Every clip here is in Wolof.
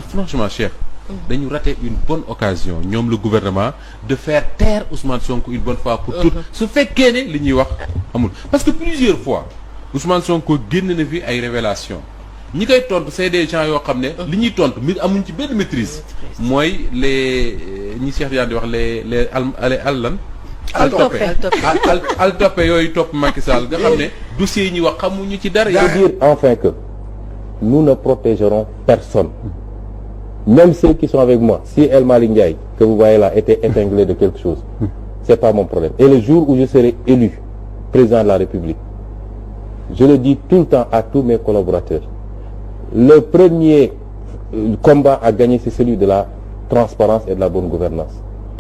franchement Cheikh dañu raté une bonne occasion ñoom le gouvernement de faire taire Ousmane Sonko une bonne fois pour toutes su fekkee ne li ñuy wax amul parce que plusieurs fois Ousmane Sonko génn na fi ay révélations ñi koy tontu c'est des gens yoo xam ne li ñuy tontu mi amuñ ci benn maîtrise mooy les ñi Cheikh Diane di wax les allan al toppe yooyu topp Macky Sall nga xam ne dossiers yi ñuy wax xamuñu ci dara. Je veux dire enfin que nous ne protégerons personne. Même ceux qui sont avec moi, si El Malick Ndiaye, que vous voyez là, était épinglé de quelque chose, c'est pas mon problème. Et le jour où je serai élu président de la République, je le dis tout le temps à tous mes collaborateurs, le premier combat à gagner, c'est celui de la transparence et de la bonne gouvernance.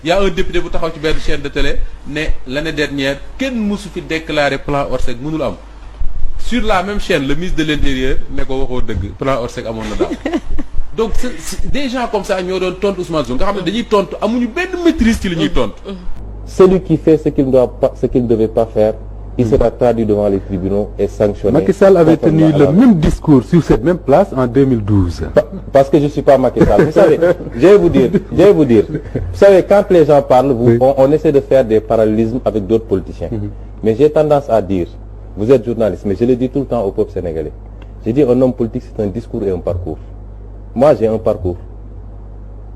Il y a un député bu taxaw ci benn chaîne de télé ne l'année dernière kenn mësu fi déclaré plan Orsec mënul am sur la même chaîne le ministre de l'Intérieur ne ko waxoo dëgg plan Orsec amoon na daaw. Donc c'est des gens comme ça ñoo doon tontu Ousmane Sonko nga xam ne dañuy tontu amuñu benn maîtrise ci li ñuy tontu. Celui qui fait ce qu'il ne devait pas faire, il sera traduit devant les tribunaux et sanctionné. Macky Sall avait tenu le même discours sur cette même place en 2012. Parce que je suis pas Macky Sall. Vous savez, je vais vous dire. Vous savez, quand les gens parlent, on essaie de faire des parallélismes avec d'autres politiciens. Mais j'ai tendance à dire, vous êtes journaliste, mais je le dis tout le temps au peuple sénégalais. J'ai dit un homme politique, c'est un discours et un parcours. Moi, j'ai un parcours.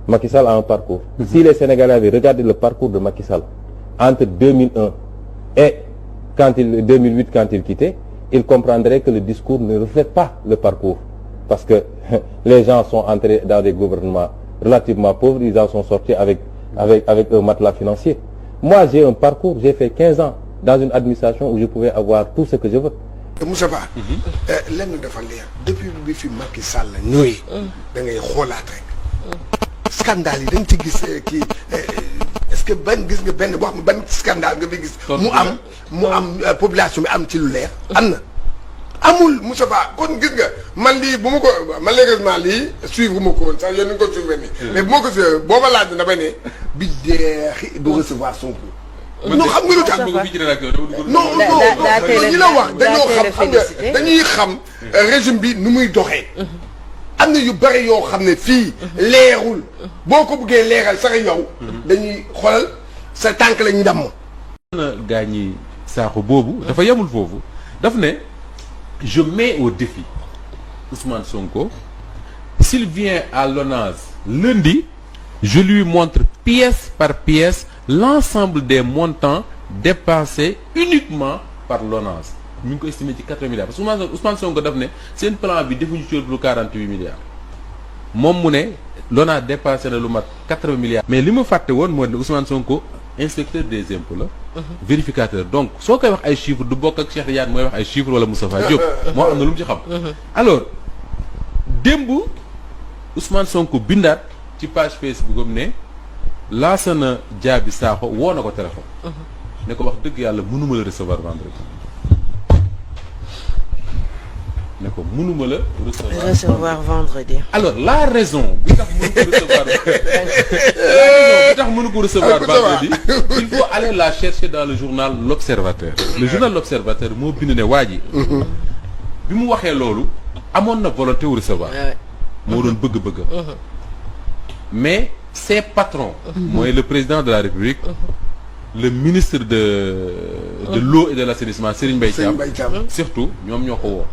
Macky Sall a un parcours. Si les Sénégalais avaient regardé le parcours de Macky Sall entre 2001 et 2008 quand il quittait, ils comprendraient que le discours ne reflète pas le parcours. Parce que les gens sont entrés dans des gouvernements relativement pauvres, ils en sont sortis avec un matelas financier. Moi, j'ai un parcours, j'ai fait 15 ans dans une administration où je pouvais avoir tout ce que je veux. Moussa Ba lenn dafa leer depuis bi fi Macky Sall ñëwee da ngay xoolaat rek scandale yi dañ ci gis kii est-ce que gis nga benn boo xam ne ban scandale nga fi gis mu am population bi am ci lu leer am na amul Moussa Ba kon gis nga man lii bu ma ko malheureusement lii suivre ma ko woon sax yow ni nga ko suivre nii mais bu ma ko suivre booba laaj na ba ne bi deexi du recevoir Sonko non xam nga lu tax non ñi la wax dañoo xam nga dañuy xam régime bi nu muy doxee am na yu bëri yoo xam ne fii leerul boo ko bëggee leeral sax yow dañuy xoolal sa tànk la ñu damm na gaañi saaxu boobu dafa yemul foofu daf ne je mets au défi Ousmane Sonko s'il vient à l'ONAS lundi je lui montre pièce par pièce l'ensemble des montants dépensés uniquement par l'ONAS ñu ngi ko estimé ci 80 milliards parce que Ousmane Sonko daf ne seen plan bi defuñu ci lu 48 milliards moom mu ne l'ONAS dépensé na lu mat 80 milliards. mais li ma fàtte woon moo ne Ousmane Sonko inspecteur des impôts la. vérificateur donc soo koy wax ay chiffres du bokk ak Cheikh Tidiane mooy wax ay chiffres wala Moustapha Diop moo am na lu mu ci xam. alors démb Ousmane Sonko bindaat ci page Facebook am ne. Laasana Jaabi Sakho woo na ko téléphone. ne ko wax dëgg yàlla mënuma la recevoir vendredi. ne ko mënuma la recevoir vendredi. alors la raison bi tax mënu ko recevoir vendredi il faut aller la chercher dans le journal L'Observateur. le journal L'Observateur moo bind ne waa ji bi mu waxee loolu amoon na volonté wu recevoir. moo doon bëgg-bëgg. mais ses patrons mooy le président de la République le ministre de l'eau et de l'assainissement Serigne Mbaye Thiam surtout ñoom ñoo ko woo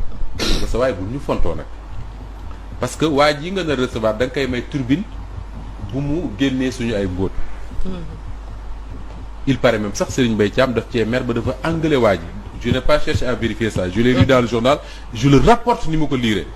parce que waaye bu ñu fontoo nag parce que waa ji nga na recevoir da nga koy may turbine bu mu génnee suñu ay mbóot il paraît même sax Serigne Mbaye Thiam daf cee mer ba dafa anglais waa ji je n'ai pas cherché à vérifier ça je l'ai lu dans le journal je le rapporte ni ma ko liiree